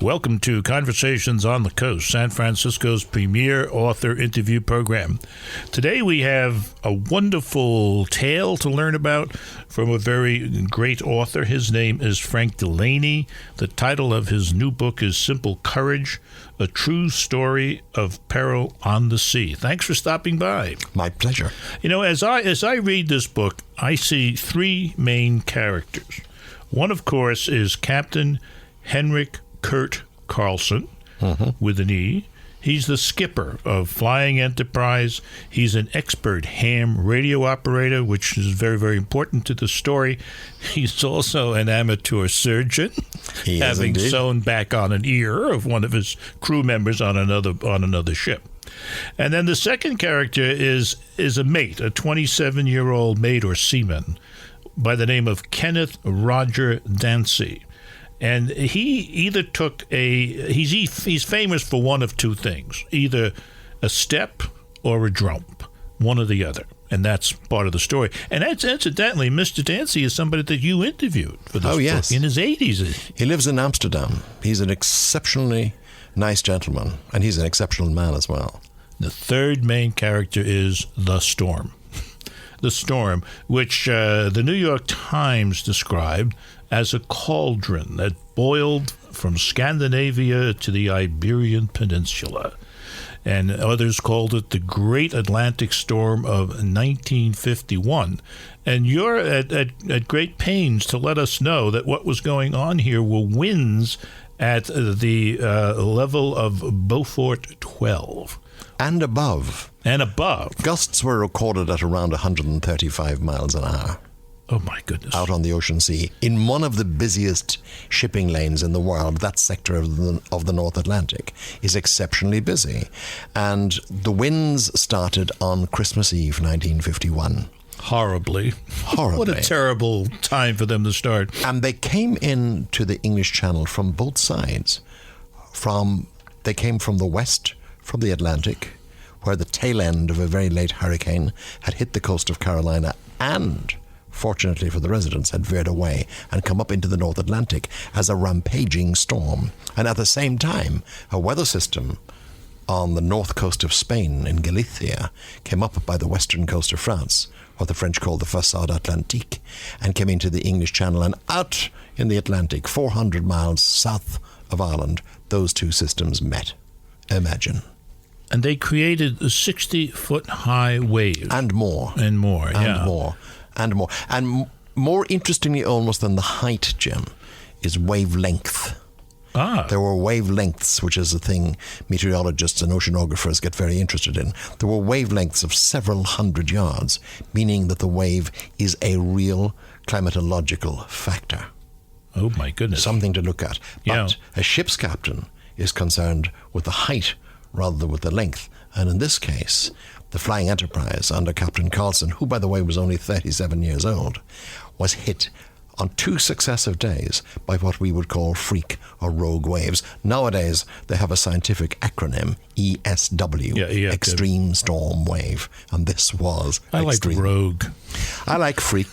Welcome to Conversations on the Coast, San Francisco's premier author interview program. Today we have a wonderful tale to learn about from a very great author. His name is Frank Delaney. The title of his new book is Simple Courage, A True Story of Peril on the Sea. Thanks for stopping by. My pleasure. You know, as I read this book, I see three main characters. One, of course, is Captain Henrik Kurt Carlson, with an E. He's the skipper of Flying Enterprise. He's an expert ham radio operator, which is very, very important to the story. He's also an amateur surgeon, having sewn back on an ear of one of his crew members on another ship. And then the second character is a mate, a 27-year-old mate or seaman by the name of Kenneth Roger Dancy. And he either took he's famous for one of two things, either a step or a jump, one or the other. And that's part of the story. And that's, incidentally, Mr. Dancy is somebody that you interviewed for this book in his 80s. He lives in Amsterdam. He's an exceptionally nice gentleman, and he's an exceptional man as well. The third main character is the Storm. The Storm, which the New York Times described as a cauldron that boiled from Scandinavia to the Iberian Peninsula. And others called it the Great Atlantic Storm of 1951. And you're at great pains to let us know that what was going on here were winds at the level of Beaufort 12. And above. And above. Gusts were recorded at around 135 miles an hour. Oh, my goodness. Out on the ocean sea. In one of the busiest shipping lanes in the world, that sector of the North Atlantic is exceptionally busy. And the winds started on Christmas Eve, 1951. Horribly. Horribly. What a terrible time for them to start. And they came into the English Channel from both sides. They came from the west, from the Atlantic, where the tail end of a very late hurricane had hit the coast of Carolina and, fortunately for the residents, had veered away and come up into the North Atlantic as a rampaging storm. And at the same time, a weather system on the north coast of Spain in Galicia came up by the western coast of France, what the French called the Façade Atlantique, and came into the English Channel and out in the Atlantic, 400 miles south of Ireland. Those two systems met. Imagine. And they created a 60-foot-high wave. And more. And more, yeah. And more. And more. And more interestingly almost than the height, Jim, is wavelength. There were wavelengths, which is a thing meteorologists and oceanographers get very interested in. There were wavelengths of several hundred yards, meaning that the wave is a real climatological factor. Oh, my goodness. Something to look at. But a ship's captain is concerned with the height rather than with the length. And in this case, the Flying Enterprise under Captain Carlson, who, by the way, was only 37 years old, was hit on two successive days by what we would call freak or rogue waves. Nowadays, they have a scientific acronym, ESW, Extreme Storm Wave. And this was extreme. I like rogue. I like freak.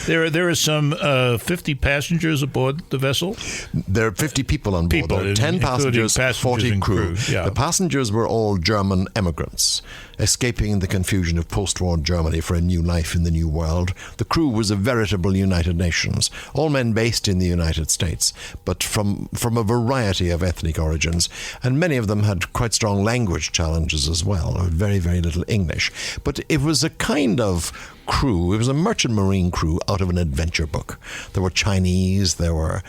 There are some 50 passengers aboard the vessel? There are 50 people on board. There are 10 passengers, 40 crew. Yeah. The passengers were all German emigrants, escaping the confusion of post-war Germany for a new life in the new world. The crew was a veritable United Nations, all men based in the United States, but from a variety of ethnic origins, and many of them had quite strong language challenges as well, very, very little English. But it was a kind of crew, it was a merchant marine crew out of an adventure book. There were Chinese, there were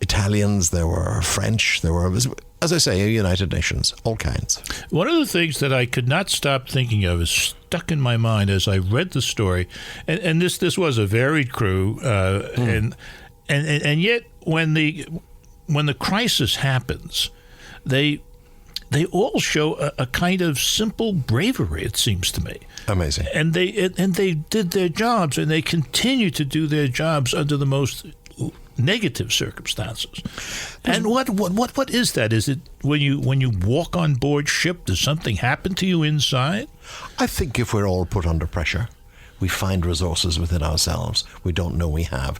Italians, there were French, there were, as I say, United Nations, all kinds. One of the things that I could not stop thinking of is stuck in my mind as I read the story, and this was a varied crew, and yet when the crisis happens, they all show a kind of simple bravery, it seems to me. Amazing. And they did their jobs, and they continue to do their jobs under the most negative circumstances. And what is that? Is it when you walk on board ship, does something happen to you inside? I think if we're all put under pressure, we find resources within ourselves we don't know we have.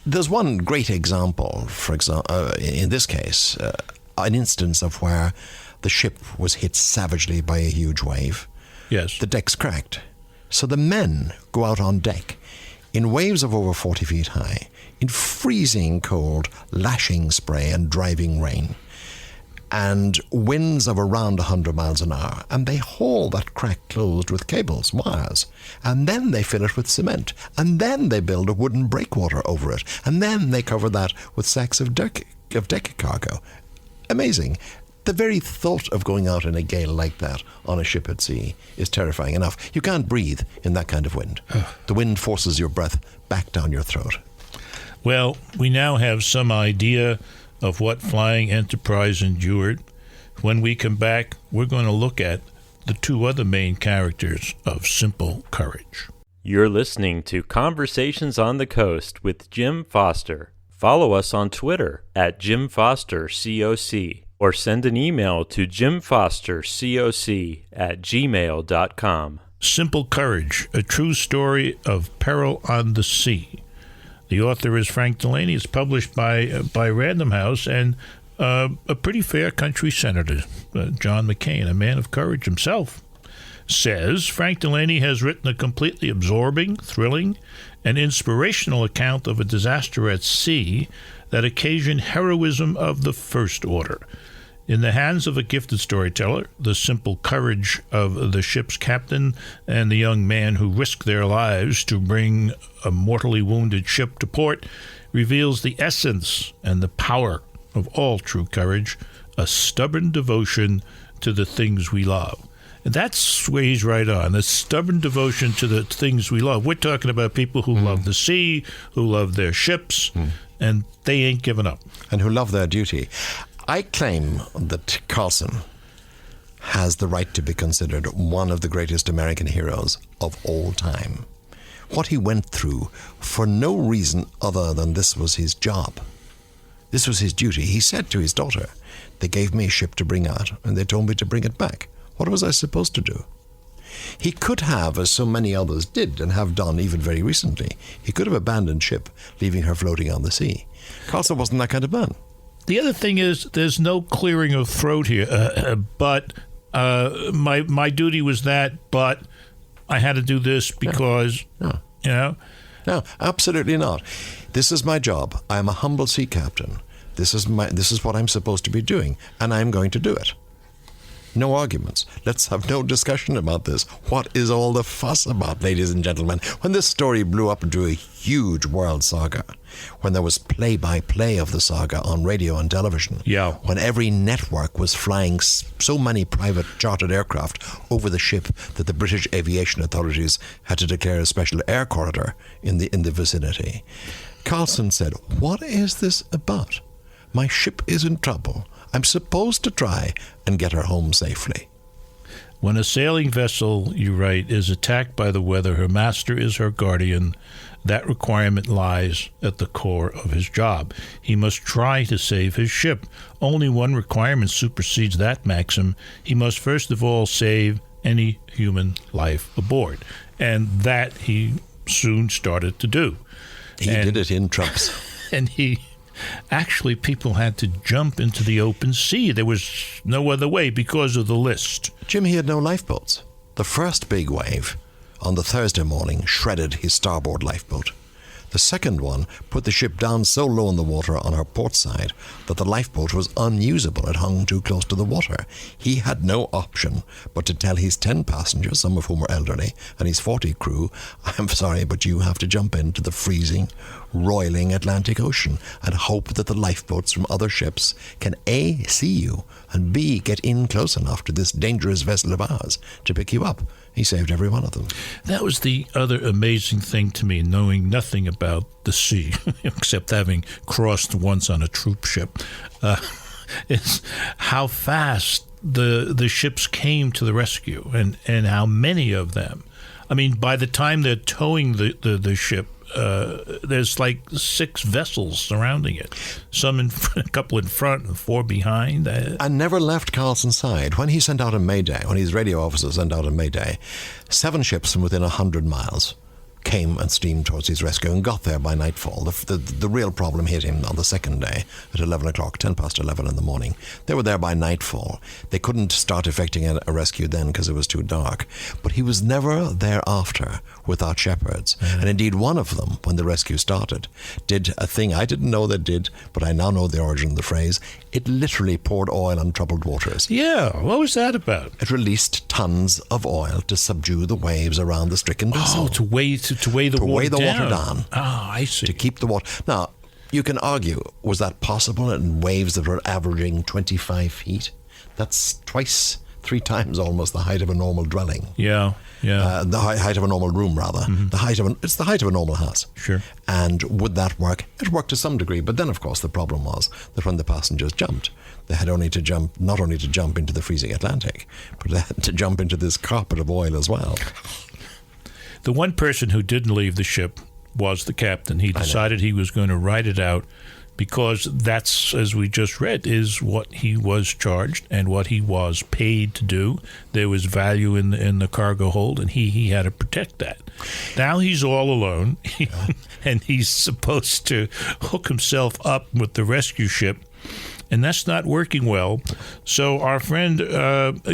There's one great example, for example, in this case, an instance of where the ship was hit savagely by a huge wave. Yes. The deck's cracked. So the men go out on deck in waves of over 40 feet high, in freezing cold, lashing spray and driving rain, and winds of around 100 miles an hour, and they haul that crack closed with cables, wires, and then they fill it with cement, and then they build a wooden breakwater over it, and then they cover that with sacks of deck cargo. Amazing. The very thought of going out in a gale like that on a ship at sea is terrifying enough. You can't breathe in that kind of wind. The wind forces your breath back down your throat. Well, we now have some idea of what Flying Enterprise endured. When we come back, we're going to look at the two other main characters of Simple Courage. You're listening to Conversations on the Coast with Jim Foster. Follow us on Twitter at JimFosterCoc or send an email to jimfostercoc@gmail.com. Simple Courage, a true story of peril on the sea. The author is Frank Delaney. It's published by Random House, and a pretty fair country senator, John McCain, a man of courage himself, says Frank Delaney has written a completely absorbing, thrilling, and inspirational account of a disaster at sea that occasioned heroism of the first order. In the hands of a gifted storyteller, the simple courage of the ship's captain and the young man who risked their lives to bring a mortally wounded ship to port reveals the essence and the power of all true courage, a stubborn devotion to the things we love. And that's where he's right on, the stubborn devotion to the things we love. We're talking about people who love the sea, who love their ships, and they ain't giving up. And who love their duty. I claim that Carlson has the right to be considered one of the greatest American heroes of all time. What he went through for no reason other than this was his job. This was his duty. He said to his daughter, "They gave me a ship to bring out, and they told me to bring it back. What was I supposed to do?" He could have, as so many others did and have done even very recently, he could have abandoned ship, leaving her floating on the sea. Carlson wasn't that kind of man. The other thing is, there's no clearing of throat here. But my duty was that, but I had to do this because, No, absolutely not. This is my job. I am a humble sea captain. This is what I'm supposed to be doing, and I'm going to do it. No arguments. Let's have no discussion about this. What is all the fuss about, ladies and gentlemen? When this story blew up into a huge world saga, when there was play-by-play of the saga on radio and television, when every network was flying so many private chartered aircraft over the ship that the British aviation authorities had to declare a special air corridor in the vicinity, Carlson said, "What is this about? My ship is in trouble. I'm supposed to try and get her home safely." When a sailing vessel, you write, is attacked by the weather, her master is her guardian. That requirement lies at the core of his job. He must try to save his ship. Only one requirement supersedes that maxim. He must first of all save any human life aboard. And that he soon started to do. He did it in trumps. And actually, people had to jump into the open sea. There was no other way because of the list. Jim, he had no lifeboats. The first big wave on the Thursday morning shredded his starboard lifeboat. The second one put the ship down so low in the water on her port side that the lifeboat was unusable. It hung too close to the water. He had no option but to tell his 10 passengers, some of whom were elderly, and his 40 crew, "I'm sorry, but you have to jump into the freezing, roiling Atlantic Ocean and hope that the lifeboats from other ships can A, see you, and B, get in close enough to this dangerous vessel of ours to pick you up." He saved every one of them. That was the other amazing thing to me, knowing nothing about the sea, except having crossed once on a troop ship, is how fast the ships came to the rescue and how many of them. I mean, by the time they're towing the ship, there's like 6 vessels surrounding it. A couple in front and 4 behind. And never left Carlson's side. When he sent out a mayday, when his radio officer sent out a mayday, 7 ships from within 100 miles came and steamed towards his rescue and got there by nightfall. The real problem hit him on the second day at 11 o'clock, 10 past 11 in the morning. They were there by nightfall. They couldn't start effecting a rescue then because it was too dark. But he was never thereafter without shepherds. Mm-hmm. And indeed, one of them, when the rescue started, did a thing I didn't know they did, but I now know the origin of the phrase. It literally poured oil on troubled waters. Yeah, what was that about? It released tons of oil to subdue the waves around the stricken vessel. Oh, to weigh the water down. Ah, I see. To keep the water. Now, you can argue, was that possible in waves that were averaging 25 feet? That's twice, 3 times almost the height of a normal dwelling. Yeah. The height of a normal room, rather. Mm-hmm. It's the height of a normal house. Sure. And would that work? It worked to some degree, but then, of course, the problem was that when the passengers jumped, they had not only to jump into the freezing Atlantic, but they had to jump into this carpet of oil as well. The one person who didn't leave the ship was the captain. He decided he was going to ride it out because that's, as we just read, is what he was charged and what he was paid to do. There was value in the cargo hold, and he had to protect that. Now he's all alone, and he's supposed to hook himself up with the rescue ship, and that's not working well. So our friend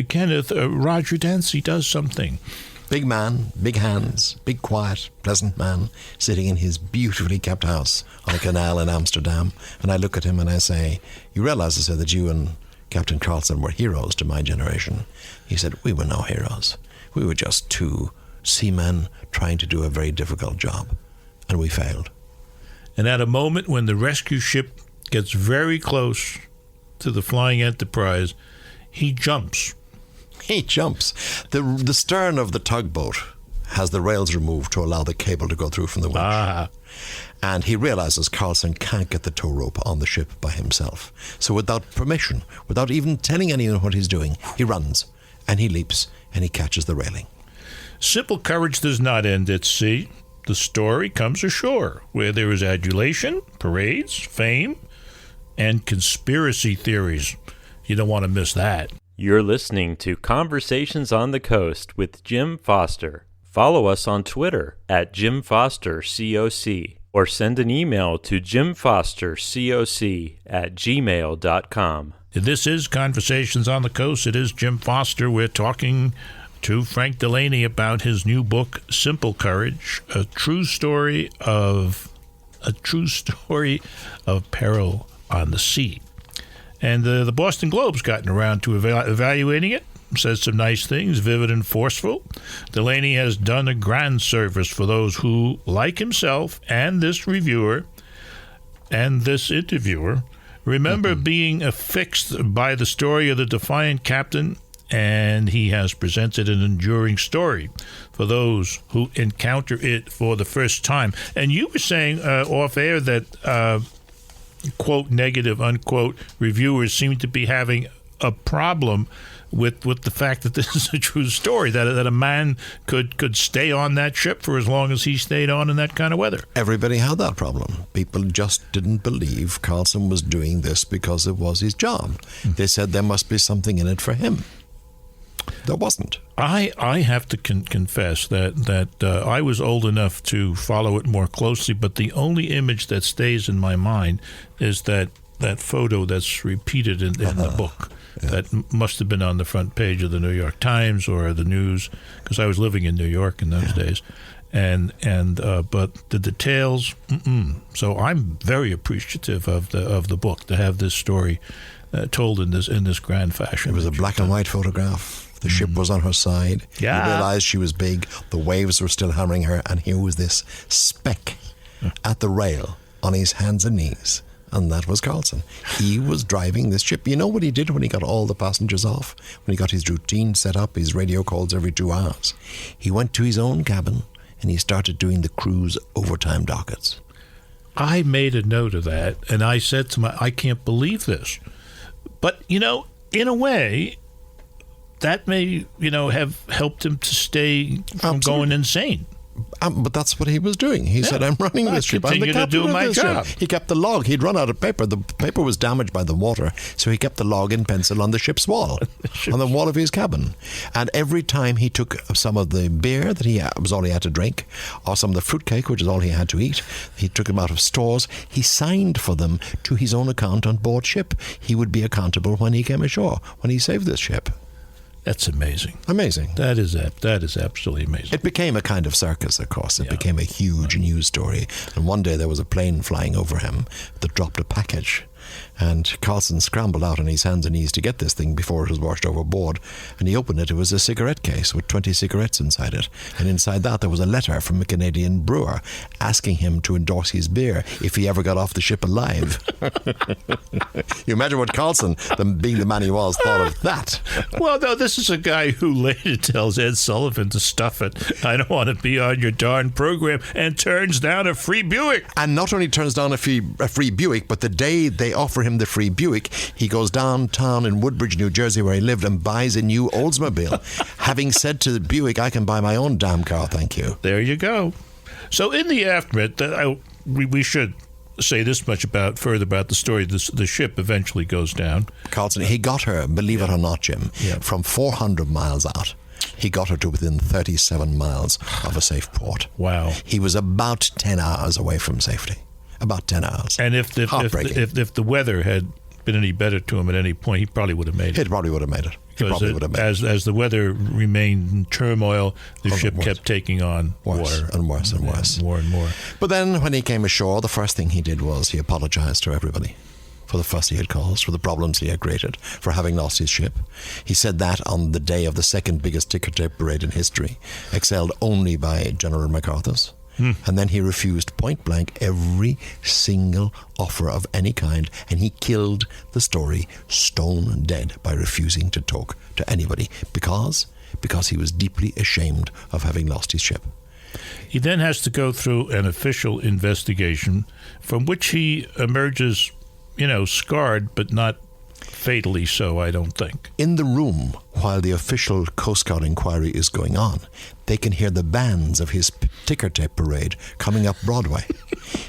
Kenneth, Roger Dancy, does something. Big man, big hands, big quiet, pleasant man, sitting in his beautifully kept house on a canal in Amsterdam. And I look at him and I say, you realize, I said, that you and Captain Carlson were heroes to my generation. He said, we were no heroes. We were just 2 seamen trying to do a very difficult job. And we failed. And at a moment when the rescue ship gets very close to the Flying Enterprise, he jumps. He jumps. The stern of the tugboat has the rails removed to allow the cable to go through from the winch. Ah. And he realizes Carlson can't get the tow rope on the ship by himself. So without permission, without even telling anyone what he's doing, he runs and he leaps and he catches the railing. Simple courage does not end at sea. The story comes ashore, where there is adulation, parades, fame, and conspiracy theories. You don't want to miss that. You're listening to Conversations on the Coast with Jim Foster. Follow us on Twitter at JimFosterCoc or send an email to jimfostercoc@gmail.com. This is Conversations on the Coast. It is Jim Foster. We're talking to Frank Delaney about his new book, Simple Courage, a true story of peril on the sea. And the Boston Globe's gotten around to evaluating it. Says some nice things, vivid and forceful. Delaney has done a grand service for those who, like himself and this reviewer and this interviewer, remember being affixed by the story of the defiant captain, and he has presented an enduring story for those who encounter it for the first time. And you were saying off air that quote, negative, unquote, reviewers seem to be having a problem with the fact that this is a true story, that a man could stay on that ship for as long as he stayed on in that kind of weather. Everybody had that problem. People just didn't believe Carlson was doing this because it was his job. They said there must be something in it for him. There wasn't. I have to confess that I was old enough to follow it more closely, but the only image that stays in my mind is that photo that's repeated in the book. Yeah. That must have been on the front page of the New York Times or the news, because I was living in New York in those days. But the details. So I'm very appreciative of the book to have this story told in this grand fashion. It was a black and white photograph. The ship was on her side. Yeah. You realized she was big. The waves were still hammering her, and here was this speck at the rail on his hands and knees. And that was Carlson. He was driving this ship. You know what he did when he got all the passengers off? When he got his routine set up, his radio calls every 2 hours. He went to his own cabin and he started doing the crew's overtime dockets. I made a note of that, and I said to I can't believe this. But, in a way, that may, have helped him to stay from going insane. But that's what he was doing. He said, I'm running this ship. I'm the captain of this ship. He kept the log. He'd run out of paper. The paper was damaged by the water, so he kept the log in pencil on the ship's wall, on the wall of his cabin. And every time he took some of the beer that was all he had to drink, or some of the fruitcake, which is all he had to eat, he took them out of stores. He signed for them to his own account on board ship. He would be accountable when he came ashore, when he saved this ship. That's amazing. Amazing. That is absolutely amazing. It became a kind of circus, of course. It became a huge news story. And one day there was a plane flying over him that dropped a package. And Carlson scrambled out on his hands and knees to get this thing before it was washed overboard. And he opened it. It was a cigarette case with 20 cigarettes inside it. And inside that there was a letter from a Canadian brewer asking him to endorse his beer if he ever got off the ship alive. You imagine what Carlson, being the man he was, thought of that. Well, no, this is a guy who later tells Ed Sullivan to stuff it. I don't want to be on your darn program, and turns down a free Buick. And not only turns down a free Buick, but the day they offer him the free Buick, he goes downtown in Woodbridge, New Jersey, where he lived, and buys a new Oldsmobile, having said to the Buick, I can buy my own damn car, thank you. There you go. So in the aftermath, we should say this much further about the story. The ship eventually goes down. Carlson, he got her, believe it or not, Jim, from 400 miles out. He got her to within 37 miles of a safe port. Wow. He was about 10 hours away from safety. About 10 hours. And if the weather had been any better to him at any point, he probably would have made it. He probably would have made it. As the weather remained in turmoil, the ship kept taking on water. And worse and worse. More and more. But then when he came ashore, the first thing he did was he apologized to everybody for the fuss he had caused, for the problems he had created, for having lost his ship. He said that on the day of the second biggest ticker tape parade in history, excelled only by General MacArthur's. And then he refused point blank every single offer of any kind, and he killed the story stone dead by refusing to talk to anybody because he was deeply ashamed of having lost his ship. He then has to go through an official investigation from which he emerges, scarred, but not fatally so, I don't think. In the room, while the official Coast Guard inquiry is going on, they can hear the bands of his ticker tape parade coming up Broadway.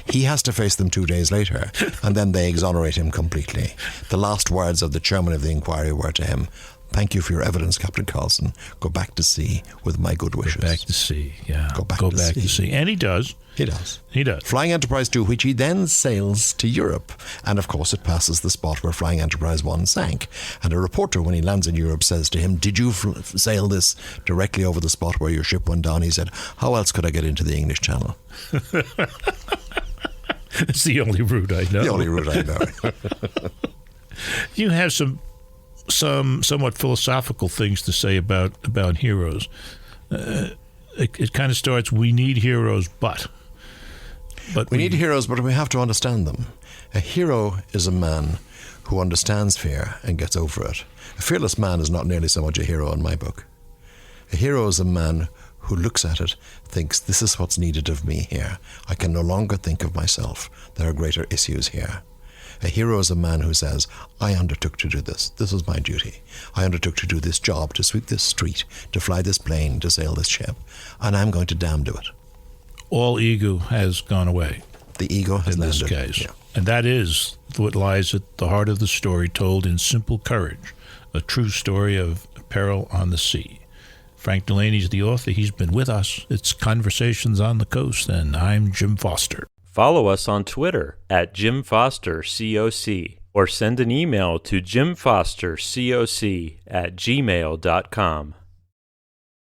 He has to face them 2 days later, and then they exonerate him completely. The last words of the chairman of the inquiry were to him, "Thank you for your evidence, Captain Carlson. Go back to sea with my good wishes." Go back to sea, yeah. Go back to sea. And he does. He does. He does. Flying Enterprise 2, which he then sails to Europe. And of course it passes the spot where Flying Enterprise 1 sank. And a reporter, when he lands in Europe, says to him, "Did you sail this directly over the spot where your ship went down?" He said, "How else could I get into the English Channel?" It's the only route I know. The only route I know. You have some somewhat philosophical things to say about heroes. It kind of starts, we need heroes, but we need heroes, but we have to understand them. A hero is a man who understands fear and gets over it. A fearless man is not nearly so much a hero in my book. A hero is a man who looks at it, thinks, this is what's needed of me here. I can no longer think of myself. There are greater issues here. A hero is a man who says, I undertook to do this. This is my duty. I undertook to do this job, to sweep this street, to fly this plane, to sail this ship, and I'm going to damn do it. All ego has gone away. The ego has landed. In this case. Yeah. And that is what lies at the heart of the story, told in simple courage, a true story of peril on the sea. Frank Delaney's the author. He's been with us. It's Conversations on the Coast, and I'm Jim Foster. Follow us on Twitter at Jim Foster COC, or send an email to jimfostercoc@gmail.com.